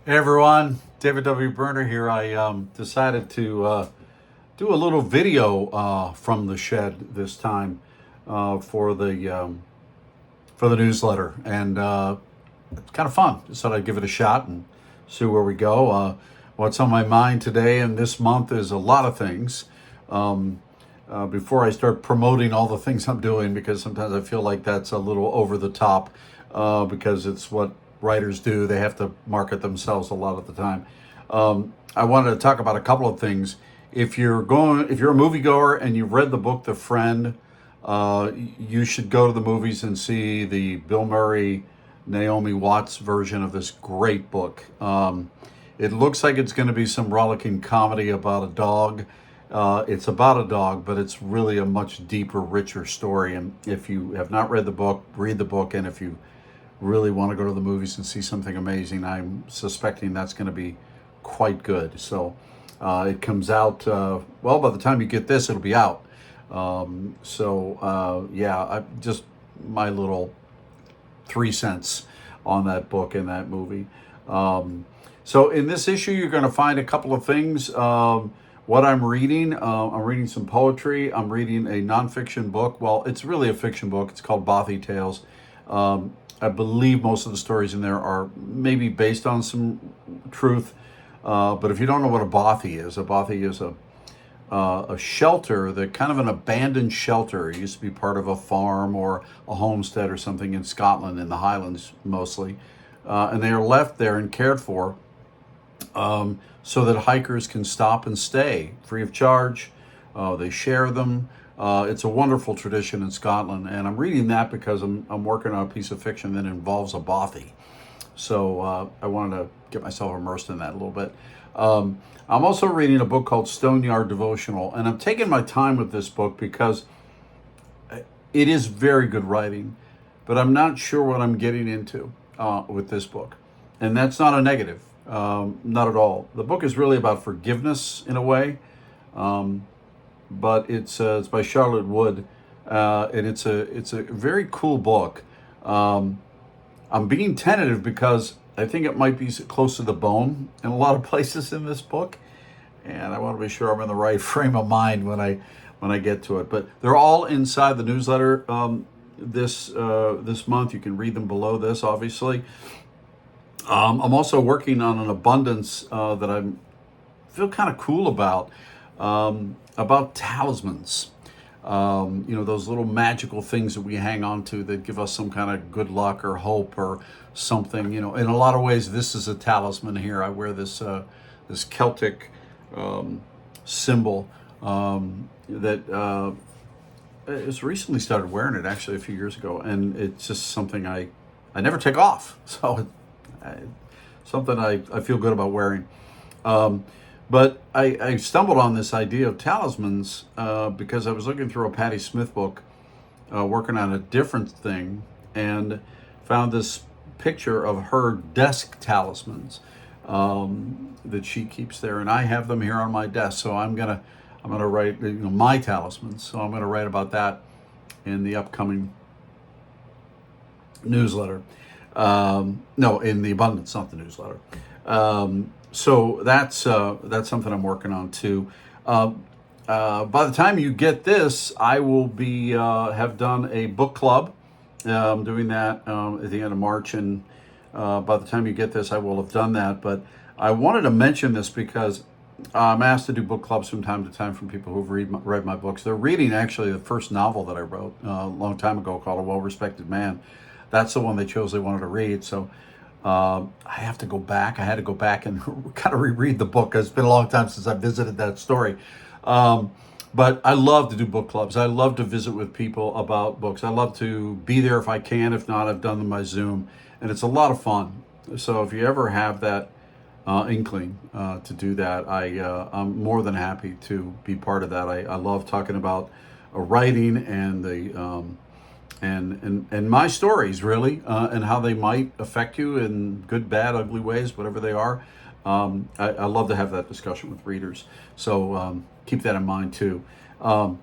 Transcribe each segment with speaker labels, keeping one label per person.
Speaker 1: Hey everyone, David W. Burner here. I decided to do a little video from the shed this time for the newsletter, and it's kind of fun. Just thought I'd give it a shot and see where we go. What's on my mind today and this month is a lot of things. Before I start promoting all the things I'm doing, because sometimes I feel like that's a little over the top, because it's what writers do. They have to market themselves a lot of the time. I wanted to talk about a couple of things. If you're a moviegoer and you've read the book The Friend, you should go to the movies and see the Bill Murray, Naomi Watts version of this great book. It looks like it's going to be some rollicking comedy about a dog. It's about a dog, but it's really a much deeper, richer story. And if you have not read the book, read the book. And if you really want to go to the movies and see something amazing, I'm suspecting that's going to be quite good. So it comes out, well, by the time you get this, it'll be out. Yeah, just my little 3 cents on that book and that movie. So in this issue, you're going to find a couple of things. What I'm reading some poetry. I'm reading a nonfiction book. Well, it's really a fiction book. It's called Bothy Tales. I believe most of the stories in there are maybe based on some truth. But if you don't know what a bothy is a shelter, that kind of an abandoned shelter. It used to be part of a farm or a homestead or something in Scotland, in the Highlands mostly. And they are left there and cared for, so that hikers can stop and stay free of charge. They share them. It's a wonderful tradition in Scotland, and I'm reading that because I'm working on a piece of fiction that involves a bothy. So I wanted to get myself immersed in that a little bit. I'm also reading a book called Stoneyard Devotional, and I'm taking my time with this book because it is very good writing, but I'm not sure what I'm getting into with this book. And that's not a negative, not at all. The book is really about forgiveness in a way, but it's by Charlotte Wood, and it's a very cool book. I'm being tentative because I think it might be close to the bone in a lot of places in this book, and I want to be sure I'm in the right frame of mind when I get to it. But they're all inside the newsletter this month. You can read them below this, obviously. I'm also working on an abundance that I feel kind of cool about talismans. Those little magical things that we hang on to that give us some kind of good luck or hope or something. In a lot of ways, this is a talisman here. I wear this Celtic symbol that I just recently started wearing it, actually a few years ago, and it's just something I never take off. So something I feel good about wearing. But I stumbled on this idea of talismans because I was looking through a Patti Smith book, working on a different thing, and found this picture of her desk talismans that she keeps there, and I have them here on my desk. So I'm gonna write my talismans. So I'm gonna write about that in the upcoming newsletter. No, in the abundance, not the newsletter. So that's something I'm working on too. By the time you get this, I will be have done a book club. I'm doing that at the end of March, and by the time you get this, I will have done that. But I wanted to mention this because I'm asked to do book clubs from time to time from people who've read my books. They're reading actually the first novel that I wrote a long time ago called A Well-Respected Man. That's the one they chose they wanted to read. So I have to go back. I had to go back and kind of reread the book. It's been a long time since I visited that story. But I love to do book clubs. I love to visit with people about books. I love to be there if I can. If not, I've done them by Zoom. And it's a lot of fun. So if you ever have that inkling to do that, I'm more than happy to be part of that. I love talking about writing and the and my stories really, and how they might affect you in good, bad, ugly ways, whatever they are. I love to have that discussion with readers. So keep that in mind too. And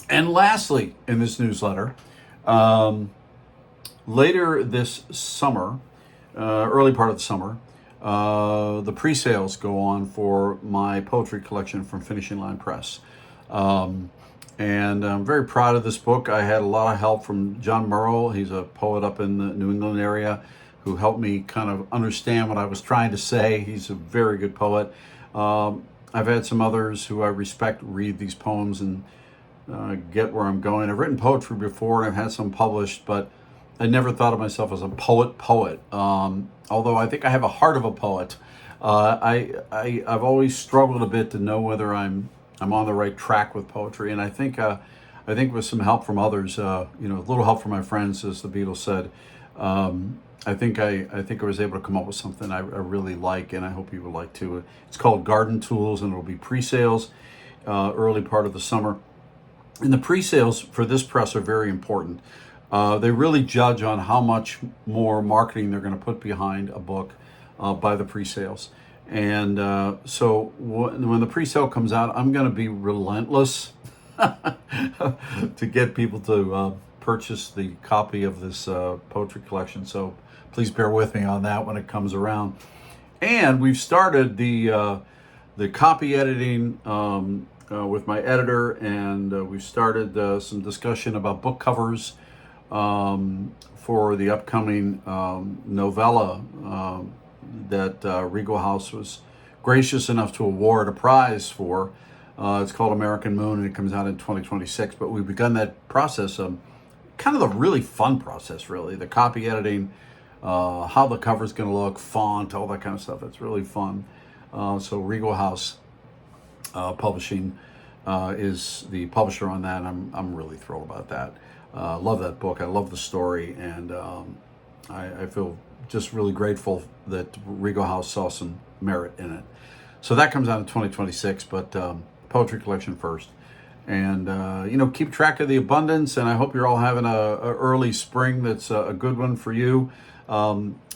Speaker 1: lastly, in this newsletter, later this summer, early part of the summer, the pre-sales go on for my poetry collection from Finishing Line Press. And I'm very proud of this book. I had a lot of help from John Murrow. He's a poet up in the New England area who helped me kind of understand what I was trying to say. He's a very good poet. I've had some others who I respect read these poems and get where I'm going. I've written poetry before and I've had some published, but I never thought of myself as a poet. Although I think I have a heart of a poet. I've always struggled a bit to know whether I'm on the right track with poetry, and I think with some help from others, a little help from my friends, as the Beatles said, I think I was able to come up with something I really like, and I hope you would like too. It's called Garden Tools, and it'll be pre-sales early part of the summer. And the pre-sales for this press are very important. They really judge on how much more marketing they're going to put behind a book by the pre-sales. And so when the pre-sale comes out, I'm going to be relentless to get people to purchase the copy of this poetry collection. So please bear with me on that when it comes around. And we've started the copy editing with my editor, and we've started some discussion about book covers for the upcoming novella that Regal House was gracious enough to award a prize for. It's called American Moon, and it comes out in 2026. But we've begun that process, kind of the really fun process, really. The copy editing, how the cover's going to look, font, all that kind of stuff. It's really fun. So Regal House Publishing is the publisher on that, and I'm really thrilled about that. Love that book. I love the story, and I feel just really grateful that Regal House saw some merit in it. So that comes out in 2026, but poetry collection first. And, keep track of the abundance, and I hope you're all having a early spring that's a good one for you.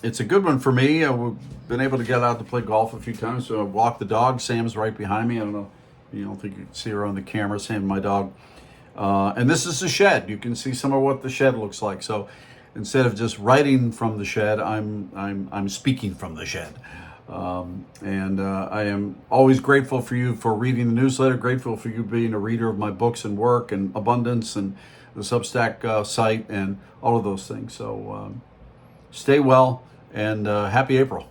Speaker 1: It's a good one for me. I've been able to get out to play golf a few times, so I walk the dog. Sam's right behind me. I don't know, you don't think you can see her on the camera, Sam, my dog. And this is the shed. You can see some of what the shed looks like. So instead of just writing from the shed, I'm speaking from the shed. And I am always grateful for you for reading the newsletter, grateful for you being a reader of my books and work and abundance and the Substack site and all of those things. So stay well and happy April.